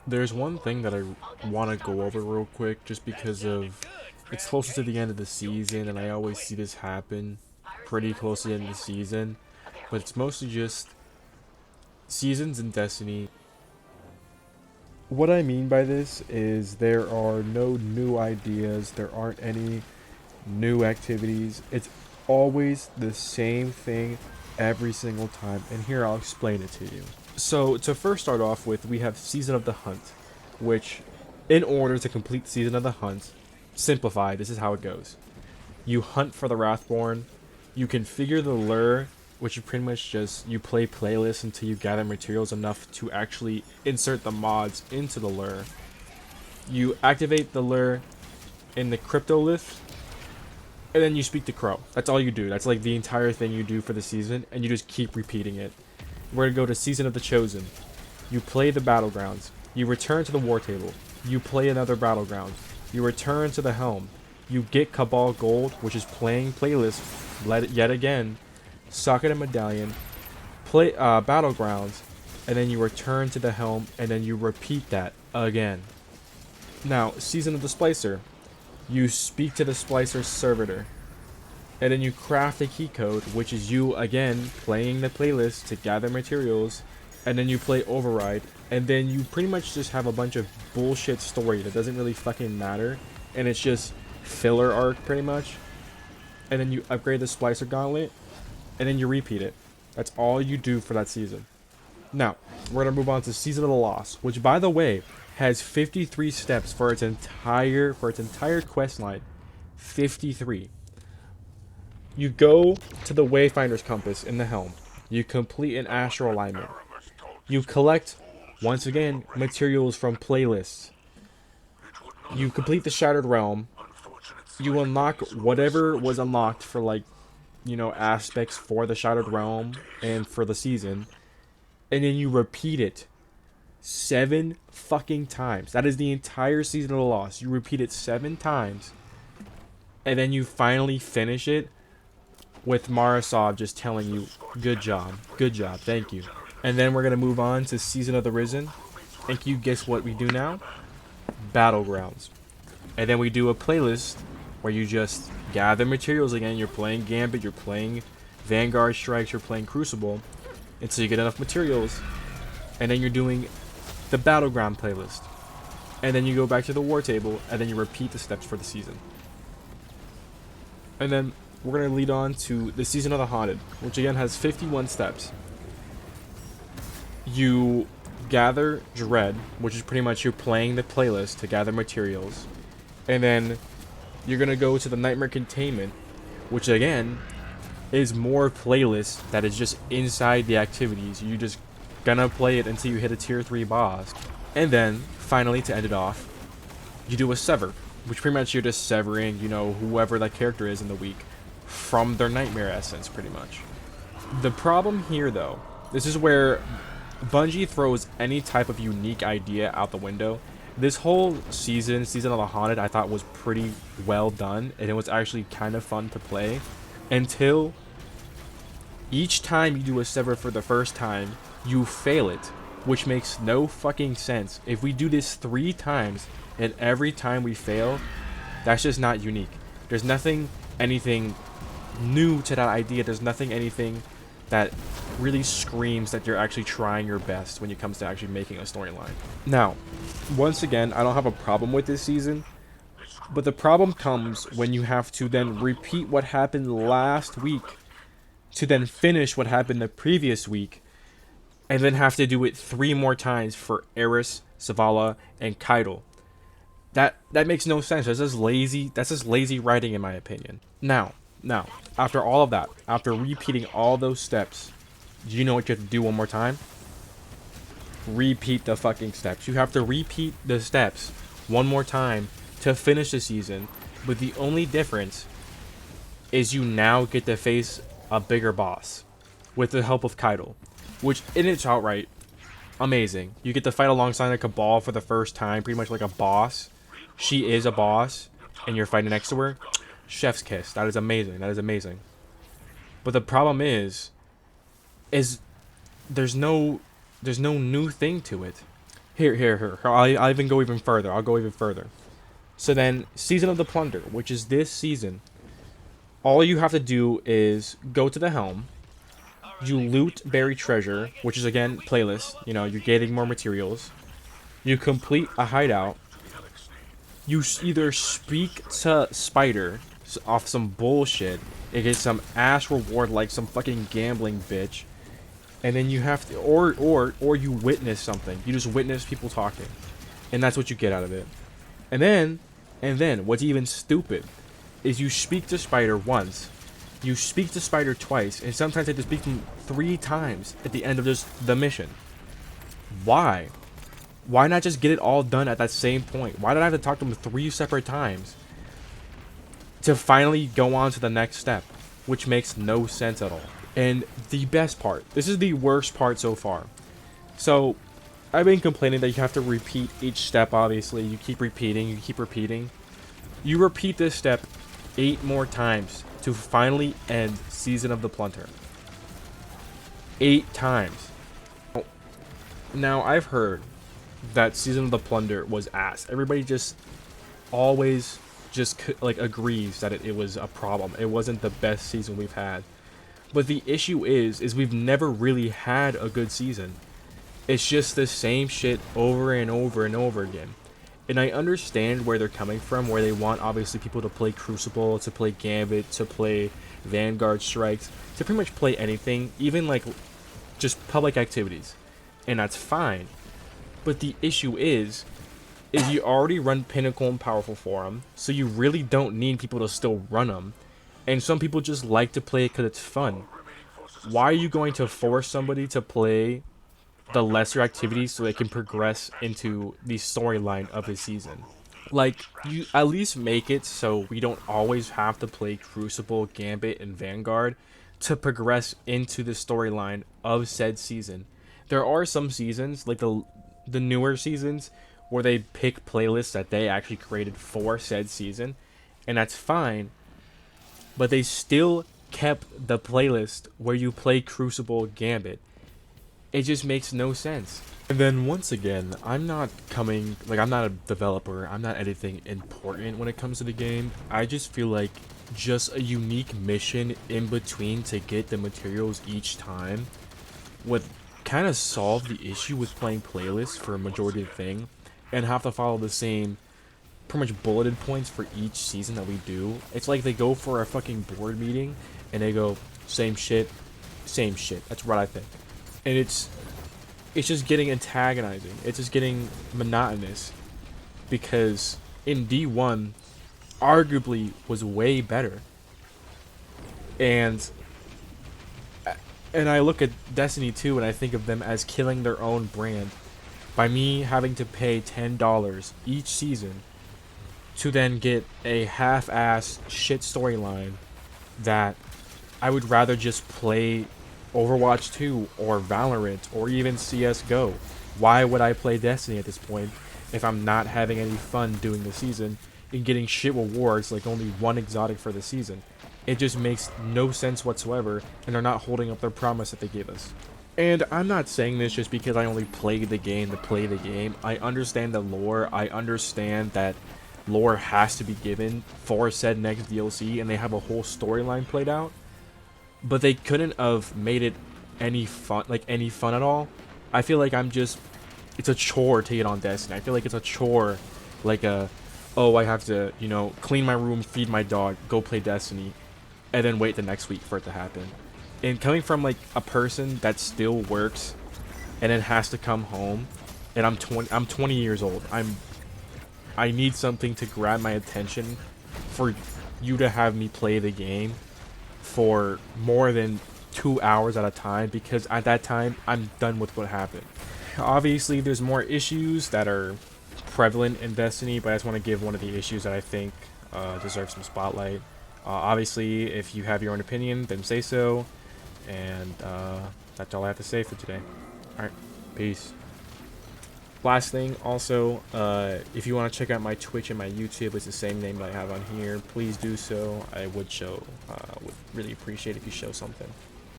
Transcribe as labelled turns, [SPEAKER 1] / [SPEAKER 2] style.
[SPEAKER 1] There's one thing that I want to go over real quick just because of it's closer to the end of the season and I always see this happen pretty close to the end of the season, but it's mostly just seasons in Destiny. What I mean by this is there are no new ideas, there aren't any new activities. It's always the same thing every single time, and here I'll explain it to you. So, to first start off with, we have Season of the Hunt, which, in order to complete Season of the Hunt, simplified, this is how it goes. You hunt for the Wrathborn, you configure the lure, which is pretty much just you play playlists until you gather materials enough to actually insert the mods into the lure. You activate the lure in the Cryptolith, and then you speak to Crow. That's all you do. That's like the entire thing you do for the season, and you just keep repeating it. We're gonna go to Season of the Chosen. You play the Battlegrounds. You return to the War Table. You play another Battleground. You return to the Helm. You get Cabal Gold, which is playing playlist yet again. Socket and Medallion. Play Battlegrounds, and then you return to the Helm, and then you repeat that again. Now, Season of the Splicer. You speak to the Splicer servitor, and then you craft a key code, which is you again playing the playlist to gather materials, and then you play Override, and then you pretty much just have a bunch of bullshit story that doesn't really fucking matter, and it's just filler arc pretty much, and then you upgrade the Splicer Gauntlet, and then you repeat it. That's all you do for that season. Now, we're gonna move on to Season of the Lost, which by the way has 53 steps for its entire quest line. 53. You go to the Wayfinder's Compass in the Helm. You complete an Astral Alignment. You collect, once again, materials from playlists. You complete the Shattered Realm. You unlock whatever was unlocked for, like, aspects for the Shattered Realm and for the season. And then you repeat it 7 fucking times. That is the entire Season of the Lost. You repeat it 7 times. And then you finally finish it with Marasov just telling you, good job, thank you. And then we're going to move on to Season of the Risen. And can you guess what we do now? Battlegrounds. And then we do a playlist where you just gather materials again. You're playing Gambit, you're playing Vanguard Strikes, you're playing Crucible until you get enough materials. And then you're doing the Battleground playlist. And then you go back to the War Table, and then you repeat the steps for the season. And then we're going to lead on to the Season of the Haunted, which again has 51 steps. You gather Dread, which is pretty much you're playing the playlist to gather materials. And then you're going to go to the Nightmare Containment, which again is more playlist that is just inside the activities. You just gonna play it until you hit a tier 3 boss. And then, finally, to end it off, you do a Sever, which pretty much you're just severing, whoever that character is in the week from their Nightmare Essence, pretty much. The problem here, though, this is where Bungie throws any type of unique idea out the window. This whole Season of the Haunted, I thought was pretty well done, and it was actually kind of fun to play, until each time you do a Sever for the first time, you fail it, which makes no fucking sense. If we do this 3 times, and every time we fail, that's just not unique. There's anything new to that idea. There's anything that really screams that you're actually trying your best when it comes to actually making a storyline. Now, once again, I don't have a problem with this season, but the problem comes when you have to then repeat what happened last week to then finish what happened the previous week, and then have to do it 3 more times for Eris, Zavala, and Keitel. That makes no sense. That's just lazy writing, in my opinion. Now, after all of that, after repeating all those steps, do you know what you have to do one more time? Repeat the fucking steps. You have to repeat the steps one more time to finish the season, but the only difference is you now get to face a bigger boss with the help of Keitel, which in its outright amazing. You get to fight alongside a Cabal for the first time, pretty much like a boss. She is a boss, and you're fighting next to her. Chef's kiss. That is amazing. But the problem is there's no new thing to it. Here. I'll even go even further. I'll go even further. So then, Season of the Plunder, which is this season, all you have to do is go to the helm. You loot buried treasure, which is again playlist. You know, you're getting more materials. You complete a hideout. You either speak to Spider off some bullshit and get some ass reward like some fucking gambling bitch, and then you have to, or you witness something. You just witness people talking, and that's what you get out of it. And then what's even stupid is you speak to Spider once, you speak to Spider twice, and sometimes they have to speak to him 3 times at the end of just the mission. Why? Why not just get it all done at that same point? Why did I have to talk to him 3 separate times to finally go on to the next step? Which makes no sense at all. And the best part, this is the worst part so far. So, I've been complaining that you have to repeat each step, obviously. You keep repeating. You repeat this step 8 more times to finally end Season of the Plunder. 8 times. Now, I've heard that Season of the Plunder was ass. Everybody just always just like agrees that it was a problem. It wasn't the best season we've had. But the issue is we've never really had a good season. It's just the same shit over and over and over again. And I understand where they're coming from, where they want obviously people to play Crucible, to play Gambit, to play Vanguard Strikes, to pretty much play anything, even like just public activities. And that's fine. But the issue is you already run Pinnacle and Powerful Forum, so you really don't need people to still run them. And some people just like to play it because it's fun. Why are you going to force somebody to play the lesser activities so they can progress into the storyline of the season? Like, you at least make it so we don't always have to play Crucible, Gambit, and Vanguard to progress into the storyline of said season. There are some seasons, like the newer seasons, where they pick playlists that they actually created for said season, and that's fine, but they still kept the playlist where you play Crucible Gambit. It just makes no sense. And then once again, I'm not a developer, I'm not anything important when it comes to the game. I just feel like just a unique mission in between to get the materials each time would kind of solve the issue with playing playlists for a majority of the thing and have to follow the same pretty much bulleted points for each season that we do. It's like they go for a fucking board meeting and they go same shit. That's what I think. And it's just getting antagonizing. It's just getting monotonous because in D1 arguably was way better. And I look at Destiny 2 and I think of them as killing their own brand by me having to pay $10 each season to then get a half-ass shit storyline that I would rather just play Overwatch 2 or Valorant or even CSGO. Why would I play Destiny at this point if I'm not having any fun doing the season and getting shit rewards like only 1 exotic for the season? It just makes no sense whatsoever, and they're not holding up their promise that they gave us. And I'm not saying this just because I only play the game to play the game. I understand the lore. I understand that lore has to be given for said next DLC, and they have a whole storyline played out. But they couldn't have made it any fun at all. I feel like it's a chore to get on Destiny. I feel like it's a chore, like I have to, clean my room, feed my dog, go play Destiny, and then wait the next week for it to happen. And coming from like a person that still works and then has to come home, and I'm 20 years old. I need something to grab my attention for you to have me play the game for more than 2 hours at a time, because at that time I'm done with what happened. Obviously there's more issues that are prevalent in Destiny, but I just want to give one of the issues that I think deserves some spotlight. Obviously if you have your own opinion, then say so, and that's all I have to say for today. Alright, peace. Last thing, also, if you want to check out my Twitch and my YouTube, it's the same name that I have on here. Please do so. I would really appreciate if you show something.